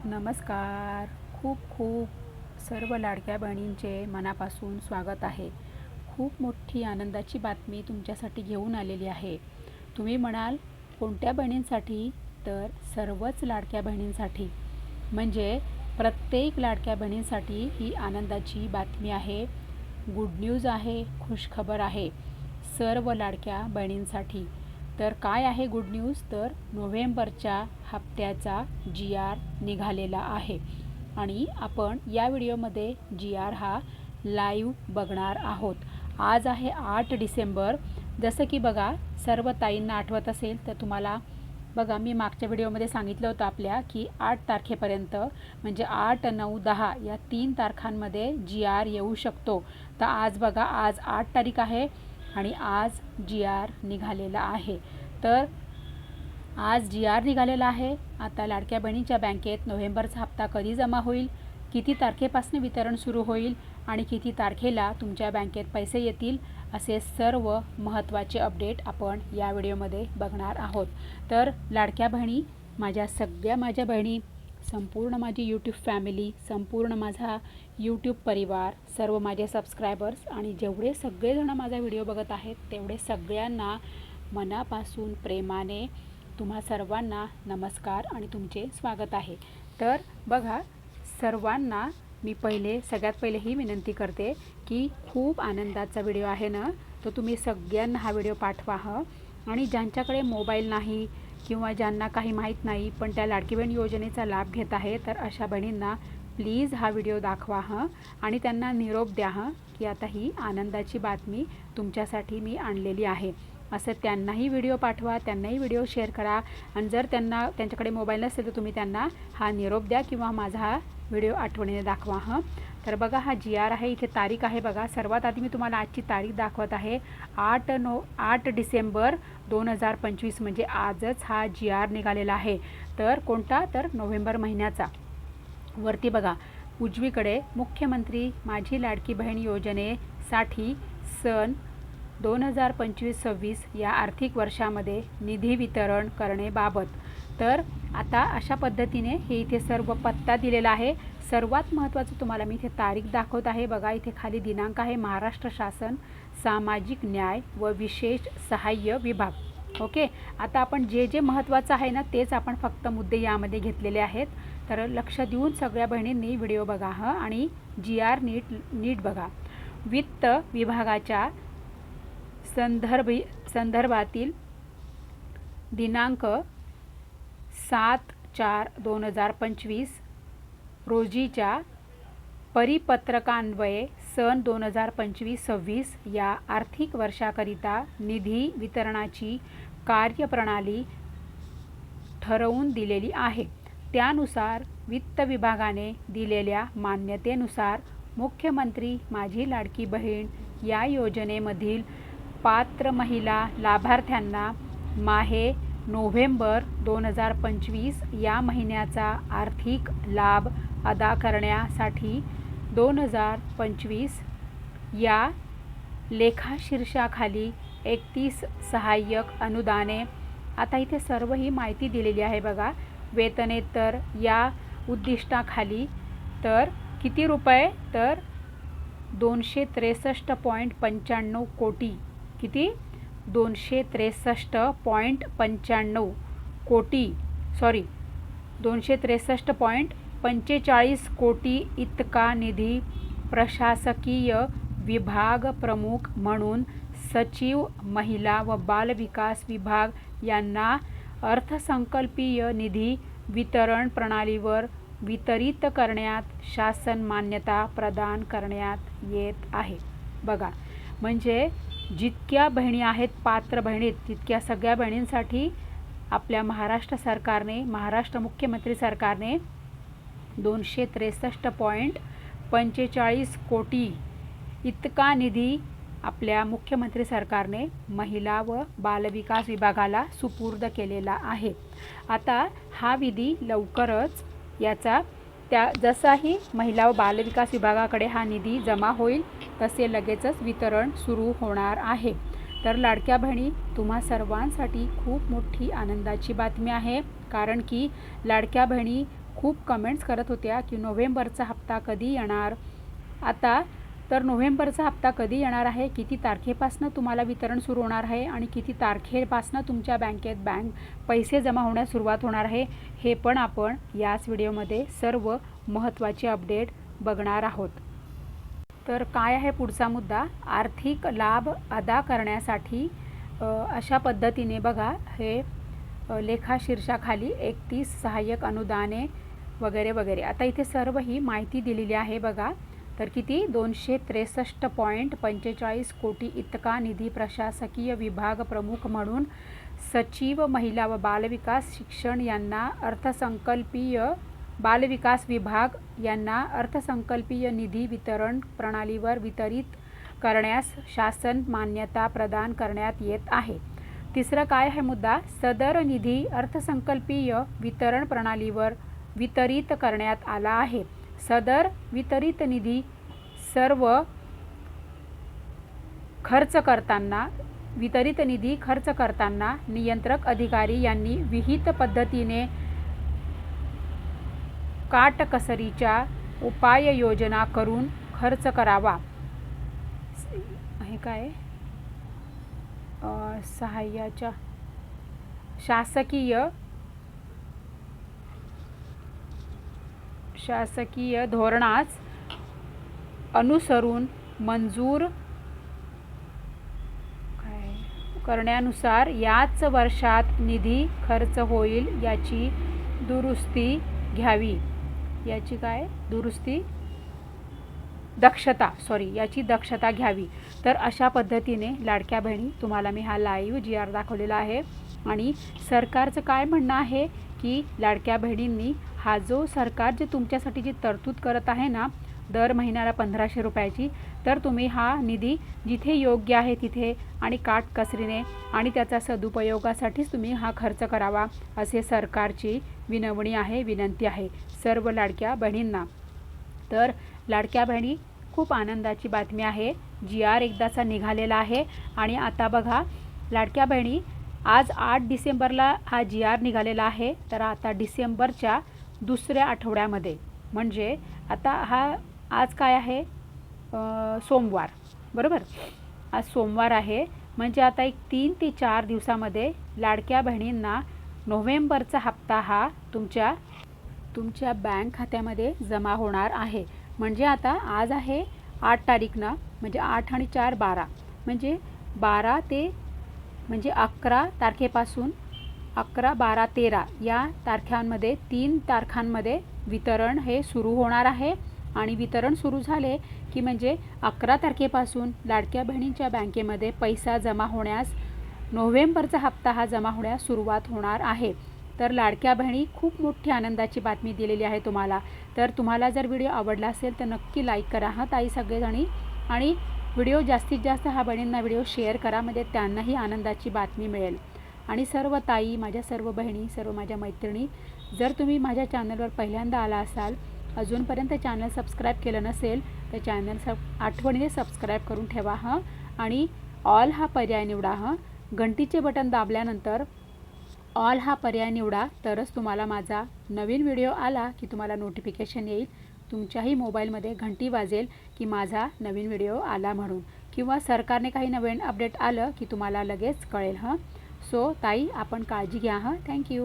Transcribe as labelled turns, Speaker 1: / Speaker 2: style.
Speaker 1: नमस्कार. खूप खूप सर्व लाडक्या बहिणींचे मनापासून स्वागत आहे. खूप मोठी आनंदाची बातमी तुमच्यासाठी घेऊन आलेली आहे. तुम्ही म्हणाल कोणत्या बहिणींसाठी? तर सर्वच लाडक्या बहिणींसाठी. म्हणजे प्रत्येक लाडक्या बहिणींसाठी ही आनंदाची बातमी आहे. गुड न्यूज आहे, खुशखबर आहे सर्व लाडक्या बहिणींसाठी. तर काय आहे गुड न्यूज? तर नोव्हेंबरच्या हप्त्याचा GR निघालेला आहे आणि आपण या व्हिडिओमध्ये GR हा लाईव्ह बघणार आहोत. आज आहे 8 डिसेंबर. जसं की बघा, सर्व ताईंना आठवत असेल तर तुम्हाला बघा, मी मागच्या व्हिडिओमध्ये सांगितलं होतं आपल्या की 8 तारखेपर्यंत म्हणजे 8, 9, 10 या 3 तारखांमध्ये GR येऊ शकतो. तर आज बघा, आज 8 तारीख आहे आणि आज GR निघालेला आहे. तर आज GR निघालेला आहे. आता लाडक्या बहिणीच्या बँकेत नोव्हेंबरचा हप्ता कधी जमा होईल, किती तारखेपासून वितरण सुरू होईल आणि किती तारखेला तुमच्या बँकेत पैसे येतील, असे सर्व महत्त्वाचे अपडेट आपण या व्हिडिओमध्ये बघणार आहोत. तर लाडक्या बहिणी, माझ्या बहिणी, संपूर्ण माझी यूट्यूब फॅमिली, संपूर्ण माझा यूट्यूब परिवार, सर्व माझे सबस्क्रायबर्स आणि जेवढे सगळेजण माझा व्हिडिओ बघत आहेत तेवढे सगळ्यांना मनापासून प्रेमाने तुम्हा सर्वांना नमस्कार आणि तुमचे स्वागत आहे. तर बघा, सर्वांना मी सगळ्यात पहिले ही विनंती करते की खूप आनंदाचा व्हिडिओ आहे ना, तो तुम्ही सगळ्यांना हा व्हिडिओ पाठवा आणि ज्यांच्याकडे मोबाईल नाही किंवा ज्यांना काही माहीत नाही पण त्या लाडकी बहीण योजनेचा लाभ घेत आहे, तर अशा बहिणींना प्लीज हा व्हिडिओ दाखवा आणि त्यांना निरोप द्या की आता ही आनंदाची बातमी तुमच्यासाठी मी आणलेली आहे. असं त्यांनाही व्हिडिओ पाठवा, त्यांनाही व्हिडिओ शेअर करा आणि जर त्यांच्याकडे मोबाईल नसेल तर तुम्ही त्यांना हा निरोप द्या किंवा माझा हा व्हिडिओ आठवणीने दाखवा तर बघा, हा GR आहे. इथे तारीख आहे बघा. सर्वात आधी मी तुम्हाला आजची तारीख दाखवत आहे. 8 डिसेंबर 2025 म्हणजे आजच हा GR निघालेला आहे. तर कोणता? तर नोव्हेंबर महिन्याचा. वरती बघा, उजवीकडे मुख्यमंत्री माझी लाडकी बहीण योजनेसाठी सन 2025-26 या आर्थिक वर्षामध्ये निधी वितरण करण्याबाबत. तर आता अशा पद्धतीने हे इथे सर्व पत्ता दिलेला आहे. सर्वात महत्त्वाचं तुम्हाला मी इथे तारीख दाखवत आहे बघा. इथे खाली दिनांक आहे, महाराष्ट्र शासन सामाजिक न्याय व विशेष सहाय्य विभाग. ओके, आता आपण जे महत्त्वाचं आहे ना तेच आपण फक्त मुद्दे यामध्ये घेतलेले आहेत. तर लक्ष देऊन सगळ्या बहिणींनी व्हिडिओ बघा आणि GR नीट बघा. वित्त विभागाच्या संदर्भातील दिनांक 7/4/2025 रोजीच्या परिपत्रकान्वये सन 2025-26 या आर्थिक वर्षाकरिता निधी वितरणाची कार्यप्रणाली ठरवून दिलेली आहे. त्यानुसार वित्त विभागाने दिलेल्या मान्यतेनुसार मुख्यमंत्री माझी लाडकी बहीण या योजनेमधील पात्र महिला लाभार्थ्यांना माहे नोव्हेंबर 2025 या महिन्याचा आर्थिक लाभ अदा करण्यासाठी 2025 या लेखाशीर्षाखाली 31 सहाय्यक अनुदाने. आता इथे सर्व ही माहिती दिलेली आहे बघा. वेतनेतर या उद्दिष्टाखाली तर किती रुपये? तर 263.95 कोटी. किती? 263.95 कोटी, 263.45 कोटी इतका निधी प्रशासकीय विभाग प्रमुख म्हणून सचिव महिला व बाल विकास विभाग यांना अर्थसंकल्पीय निधी वितरण प्रणालीवर वितरित करण्यात शासन मान्यता प्रदान करण्यात येत आहे. बघा, म्हणजे जितक्या बहिणी आहेत पात्र बहिणी तितक्या सगळ्या बहिणींसाठी आपल्या महाराष्ट्र सरकारने, महाराष्ट्र मुख्यमंत्री सरकारने 263.45 कोटी इतका निधी आपल्या मुख्यमंत्री सरकारने महिला व बालविकास विभागाला सुपूर्द केलेला आहे. आता हा विधी लवकरच जसाही महिला व बालविकास विभागाकडे हा निधी जमा होईल तसे लगेचच वितरण सुरू होणार आहे. तर लाडक्या बहिणी, तुम्हा सर्वांसाठी खूप मोठी आनंदाची बातमी आहे, कारण की लाडक्या बहिणी खूप कमेंट्स करत होत्या की नोव्हेंबरचा हप्ता कधी येणार. आता तर नोव्हेंबरचा हप्ता कधी येणार आहे, किती तारखेपासून तुम्हाला वितरण सुरू होणार आहे आणि किती तारखेपासून तुमच्या बँकेत पैसे जमा होण्यास सुरुवात होणार आहे, हे पण आपण याच व्हिडिओमध्ये सर्व महत्त्वाचे अपडेट बघणार आहोत. तर काय आहे पुढचा मुद्दा, आर्थिक लाभ अदा करण्यासाठी अशा पद्धतीने बघा, हे लेखा शीर्षाखाली 31 सहाय्यक अनुदाने वगैरे वगैरे. आता इथे सर्व ही माहिती दिलेली आहे बघा. तर किती 263.45 कोटी इतका निधी प्रशासकीय विभाग प्रमुख म्हणून सचिव महिला व बालविकास शिक्षण यांना बालविकास विभाग यांना अर्थसंकल्पीय निधी वितरण प्रणालीवर वितरित करण्यास शासन मान्यता प्रदान करण्यात येत आहे. तिसरं काय आहे मुद्दा, सदर निधी अर्थसंकल्पीय वितरण प्रणालीवर वितरित करण्यात आला आहे. सदर वितरित निधी खर्च करताना नियंत्रक अधिकारी यांनी विहित पद्धतीने काटकसरीच्या उपाययोजना करून खर्च करावा. हे काय सहाय्याच्या शासकीय धोरणास अनुसरून मंजूर करण्यानुसार याच वर्षात निधी खर्च होईल याची दुरुस्ती घ्यावी. याची दक्षता घ्यावी. तर अशा पद्धतीने लाडक्या बहिणी, तुम्हाला मी हा लाईव्ह GR दाखवलेला आहे. आणि सरकारचं काय म्हणणं आहे की लाडक्या बहिणींनी हा जो सरकार जे तुमच्यासाठी जी तरतूद करत आहे ना, दर महिन्याला 1500 रुपयाची, तर तुम्ही हा निधी जिथे योग्य आहे तिथे आणि काटकसरीने आणि त्याचा सदुपयोगासाठीच तुम्ही हा खर्च करावा, असे सरकारची विनंती आहे सर्व लाडक्या बहिणींना. तर लाडक्या बहिणी, खूप आनंदाची बातमी आहे, GR एकदाचा निघालेला आहे. आणि आता बघा लाडक्या बहिणी, आज 8 डिसेंबरला हा GR निघालेला आहे. तर आता डिसेंबरच्या दुसऱ्या आठवड्यामध्ये, म्हणजे आता आज काय आहे, सोमवार, बरोबर, आज सोमवार आहे. म्हणजे आता एक 3 ते 4 दिवसामध्ये लाडक्या बहिणींना नोव्हेंबरचा हप्ता हा तुमच्या बँक खात्यामध्ये जमा होणार आहे. म्हणजे आता आज आहे 8 तारीख ना, म्हणजे 8 आणि 4 12, म्हणजे 11 तारखेपासून 11, 12, 13 या तारखांमध्ये 3 तारखांमध्ये वितरण हे सुरू होणार आहे. आणि वितरण सुरू झाले की म्हणजे 11 तारखेपासून लाडक्या बहिणींच्या बँकेमध्ये पैसा जमा होण्यास, नोव्हेंबरचा हप्ता हा जमा होण्यास सुरुवात होणार आहे. तर लाडक्या बहिणी, खूप मोठी आनंदाची बातमी दिलेली आहे तुम्हाला. तर तुम्हाला जर व्हिडिओ आवडला असेल तर नक्की लाईक करा ताई सगळेजणी. आणि व्हिडिओ जास्तीत जास्त बहिणींना व्हिडिओ शेअर करा, म्हणजे त्यांनाही आनंदाची बातमी मिळेल. आणि सर्व ताई, माझ्या सर्व बहिणी, सर्व माझ्या मैत्रिणी, जर तुम्ही माझ्या चॅनलवर पहिल्यांदा आला असाल, अजूनपर्यंत चॅनल सबस्क्राईब केलं नसेल तर चॅनल आठवणीने सबस्क्राईब करून ठेवा आणि ऑल हा पर्याय निवडा घंटीचे बटन दाबल्यानंतर ऑल हा पर्याय निवडा, तरच तुम्हाला माझा नवीन व्हिडिओ आला की तुम्हाला नोटिफिकेशन येईल. तुमच्याही मोबाईलमध्ये घंटी वाजेल की माझा नवीन व्हिडिओ आला म्हणून, किंवा सरकारने काही नवीन अपडेट आलं की तुम्हाला लगेच कळेल सो ताई, आपण काळजी घ्या थँक्यू.